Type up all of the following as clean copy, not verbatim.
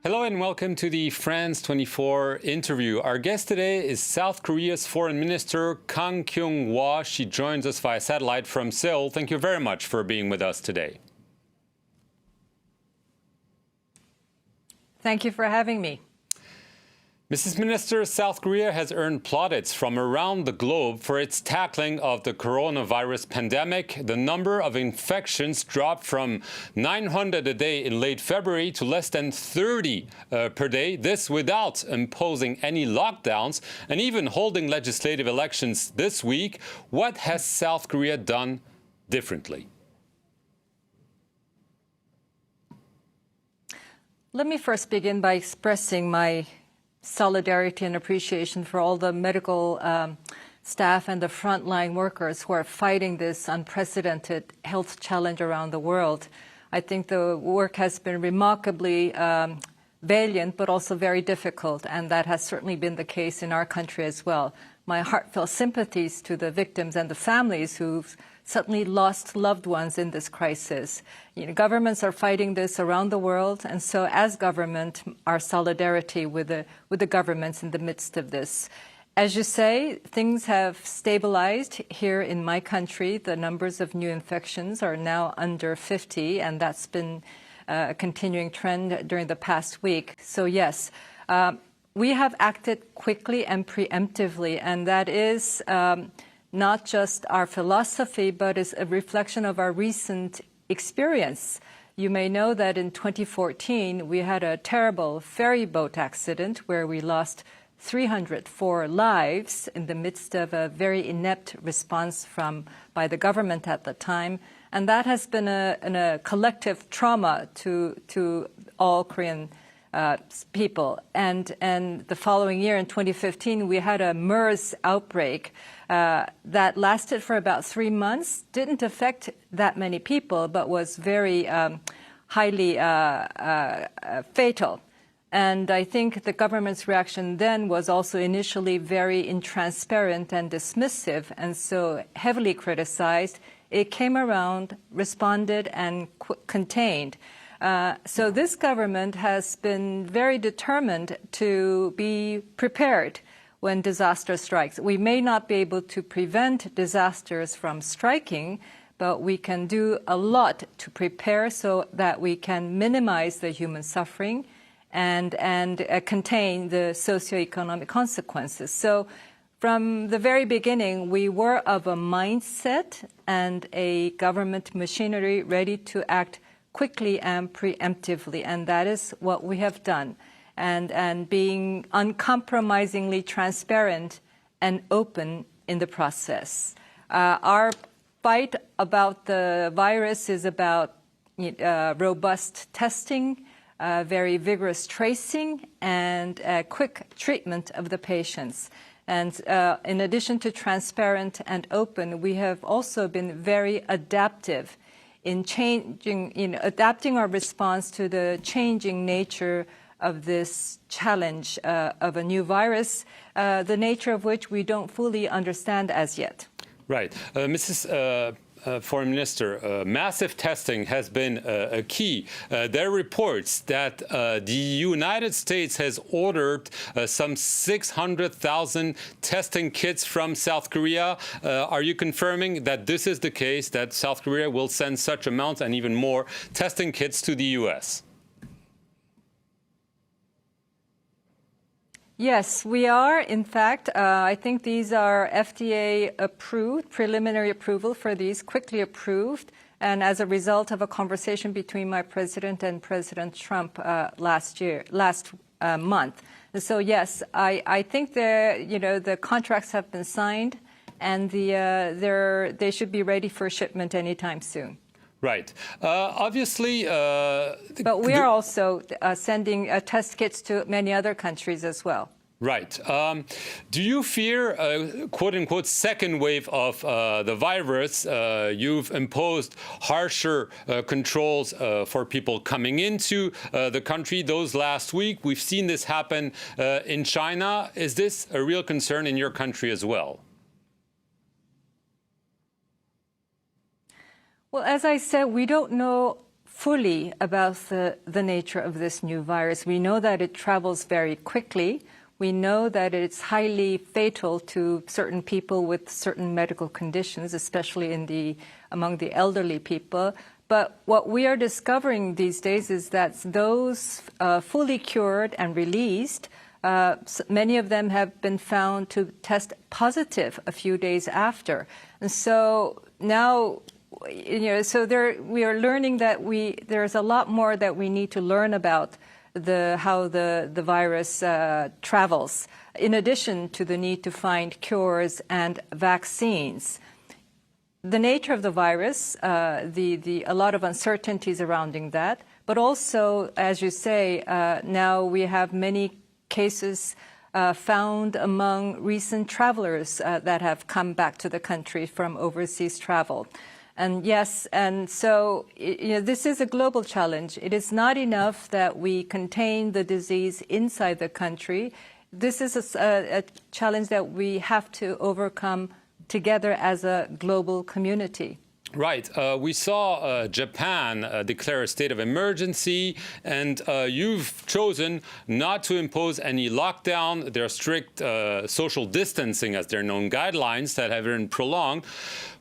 Hello and welcome to the France 24 interview. Our guest today is South Korea's Foreign Minister Kyung-wha. She joins us via satellite from Seoul. Thank you very much for being with us today. Thank you for having me. Mrs. Minister, South Korea has earned plaudits from around the globe for its tackling of the coronavirus pandemic. The number of infections dropped from 900 a day in late February to less than 30 per day, this without imposing any lockdowns and even holding legislative elections this week. What has South Korea done differently? Let me first begin by expressing my solidarity and appreciation for all the medical staff and the frontline workers who are fighting this unprecedented health challenge around the world. I think the work has been remarkably valiant, but also very difficult, and that has certainly been the case in our country as well. My heartfelt sympathies to the victims and the families who've suddenly lost loved ones in this crisis. Governments are fighting this around the world, and so as government, our solidarity with the governments in the midst of this. As you say, things have stabilized here in my country. The numbers of new infections are now under 50, and that's been a continuing trend during the past week. So yes, we have acted quickly and preemptively, and that is not just our philosophy, but is a reflection of our recent experience. You may know that in 2014, we had a terrible ferry boat accident where we lost 304 lives in the midst of a very inept response by the government at the time. And that has been a collective trauma to all Korean people. And the following year, in 2015, we had a MERS outbreak that lasted for about 3 months, didn't affect that many people, but was very highly fatal. And I think the government's reaction then was also initially very intransparent and dismissive, and so heavily criticized. It came around, responded, and contained. So this government has been very determined to be prepared when disaster strikes. We may not be able to prevent disasters from striking, but we can do a lot to prepare so that we can minimize the human suffering and contain the socioeconomic consequences. So from the very beginning, we were of a mindset and a government machinery ready to act quickly and preemptively, and that is what we have done. And being uncompromisingly transparent and open in the process. Our fight about the virus is about robust testing, very vigorous tracing, and quick treatment of the patients. And in addition to transparent and open, we have also been very adaptive in adapting our response to the changing nature of this challenge of a new virus, the nature of which we don't fully understand as yet. Right. Mrs. Foreign Minister, massive testing has been a key. There are reports that the United States has ordered some 600,000 testing kits from South Korea. Are you confirming that this is the case, that South Korea will send such amounts and even more testing kits to the U.S.? Yes, we are. In fact, I think these are FDA approved, preliminary approval for these, quickly approved, and as a result of a conversation between my president and President Trump last month. And so yes, I think the contracts have been signed, and they should be ready for shipment anytime soon. Right. Obviously... but we are also sending test kits to many other countries as well. Right. Do you fear a quote-unquote second wave of the virus? You've imposed harsher controls for people coming into the country those last week. We've seen this happen in China. Is this a real concern in your country as well? Well, as I said, we don't know fully about the nature of this new virus. We know that it travels very quickly. We know that it's highly fatal to certain people with certain medical conditions, especially among the elderly people. But what we are discovering these days is that those fully cured and released, many of them have been found to test positive a few days after. And so now, we are learning that there's a lot more that we need to learn about how the virus travels, in addition to the need to find cures and vaccines. The nature of the virus, a lot of uncertainties surrounding that, but also, as you say, now we have many cases found among recent travelers that have come back to the country from overseas travel. And yes, and so this is a global challenge. It is not enough that we contain the disease inside the country. This is a challenge that we have to overcome together as a global community. Right. We saw Japan declare a state of emergency, and you've chosen not to impose any lockdown. There are strict social distancing, as they're known, guidelines that have been prolonged.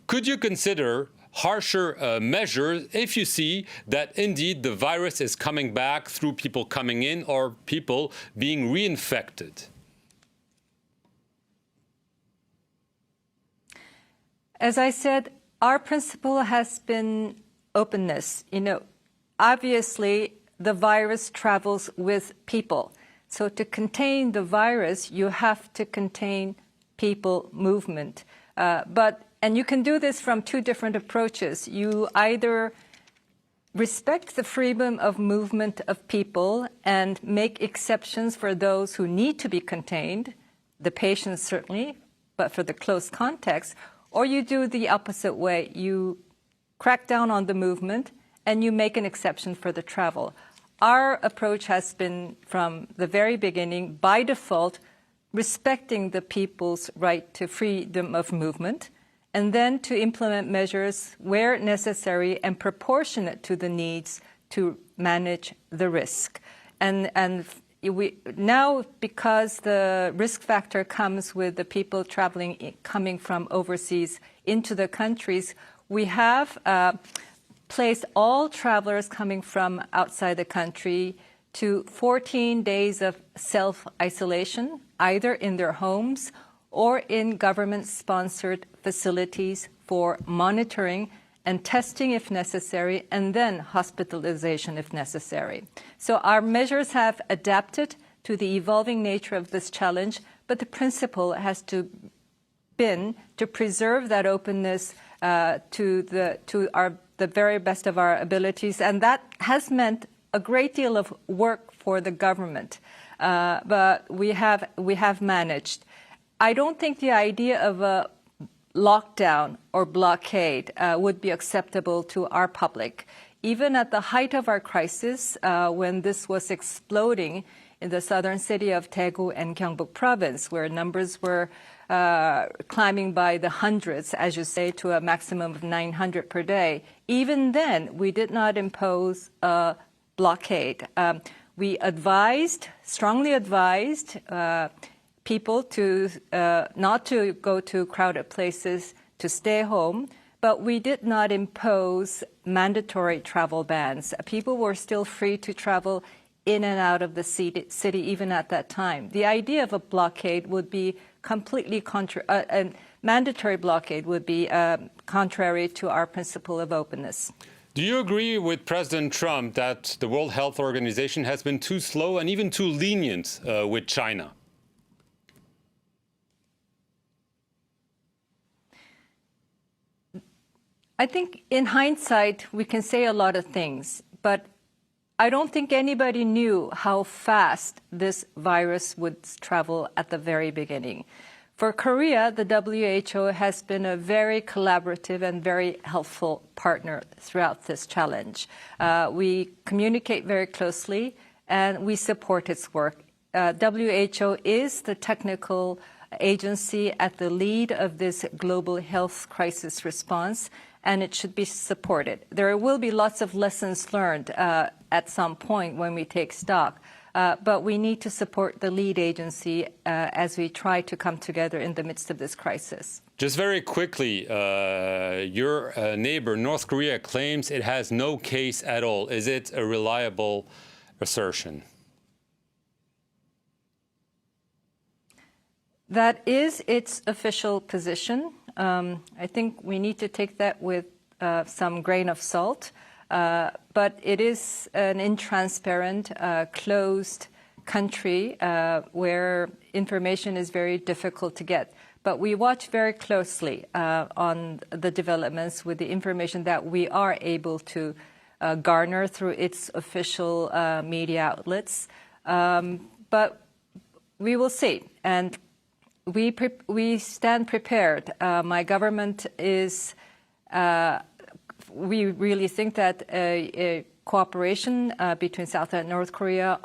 Could you consider harsher measures if you see that indeed the virus is coming back through people coming in or people being reinfected? As I said, our principle has been openness. Obviously, the virus travels with people. So to contain the virus, you have to contain people movement. And you can do this from two different approaches. You either respect the freedom of movement of people and make exceptions for those who need to be contained, the patients certainly, but for the close context, or you do the opposite way. You crack down on the movement and you make an exception for the travel. Our approach has been from the very beginning, by default, respecting the people's right to freedom of movement, and then to implement measures where necessary and proportionate to the needs to manage the risk. And now, because the risk factor comes with the people coming from overseas into the countries, we have placed all travelers coming from outside the country to 14 days of self-isolation, either in their homes or in government-sponsored facilities for monitoring and testing if necessary, and then hospitalization if necessary. So our measures have adapted to the evolving nature of this challenge, but the principle has been to preserve that openness to the very best of our abilities, and that has meant a great deal of work for the government. But we have managed. I don't think the idea of a lockdown or blockade would be acceptable to our public. Even at the height of our crisis, when this was exploding in the southern city of Daegu and Gyeongbuk province, where numbers were climbing by the hundreds, as you say, to a maximum of 900 per day, even then we did not impose a blockade. We strongly advised people to not to go to crowded places, to stay home, but we did not impose mandatory travel bans. People were still free to travel in and out of the city even at that time. The idea of a blockade would be completely a mandatory blockade would be contrary to our principle of openness. Do you agree with President Trump that the World Health Organization has been too slow and even too lenient with China? I think in hindsight, we can say a lot of things, but I don't think anybody knew how fast this virus would travel at the very beginning. For Korea, the WHO has been a very collaborative and very helpful partner throughout this challenge. We communicate very closely and we support its work. WHO is the technical agency at the lead of this global health crisis response. and it should be supported. There will be lots of lessons learned at some point when we take stock, but we need to support the lead agency as we try to come together in the midst of this crisis. Just very quickly, your neighbor, North Korea, claims it has no case at all. Is it a reliable assertion? That is its official position. I think we need to take that with some grain of salt, but it is an intransparent, closed country where information is very difficult to get. But we watch very closely on the developments with the information that we are able to garner through its official media outlets. But we will see. And we stand prepared. My government is, we really think that a cooperation between South and North Korea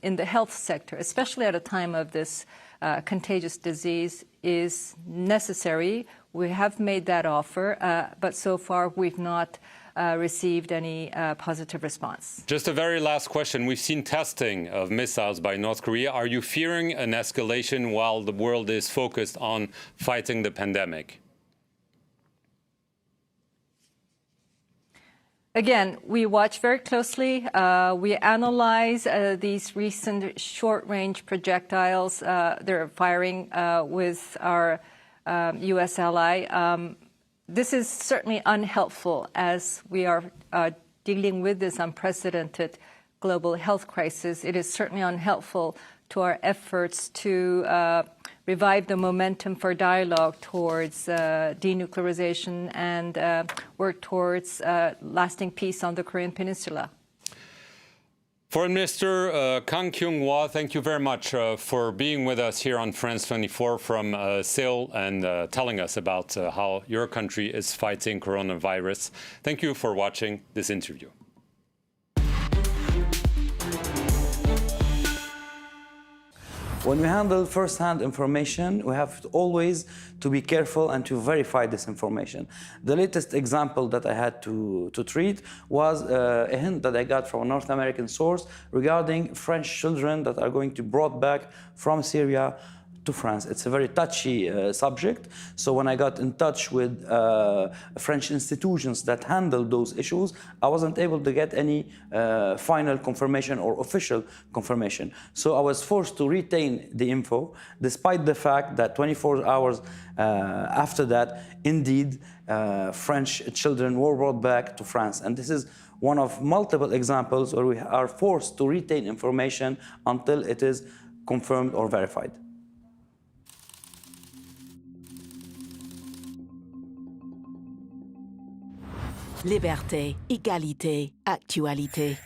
in the health sector, especially at a time of this contagious disease, is necessary. We have made that offer, but so far we've not received any positive response. Just a very last question. We've seen testing of missiles by North Korea. Are you fearing an escalation while the world is focused on fighting the pandemic? Again, we watch very closely. We analyze these recent short-range projectiles they're firing with our U.S. ally. This is certainly unhelpful as we are dealing with this unprecedented global health crisis. It is certainly unhelpful to our efforts to revive the momentum for dialogue towards denuclearization and work towards lasting peace on the Korean Peninsula. Foreign Minister Kyung-wha, thank you very much for being with us here on France 24 from Seoul and telling us about how your country is fighting coronavirus. Thank you for watching this interview. When we handle first-hand information, we have always to be careful and to verify this information. The latest example that I had to treat was a hint that I got from a North American source regarding French children that are going to be brought back from Syria to France. It's a very touchy subject. So when I got in touch with French institutions that handle those issues, I wasn't able to get any final confirmation or official confirmation. So I was forced to retain the info, despite the fact that 24 hours after that, indeed, French children were brought back to France. And this is one of multiple examples where we are forced to retain information until it is confirmed or verified. Liberté, égalité, actualité.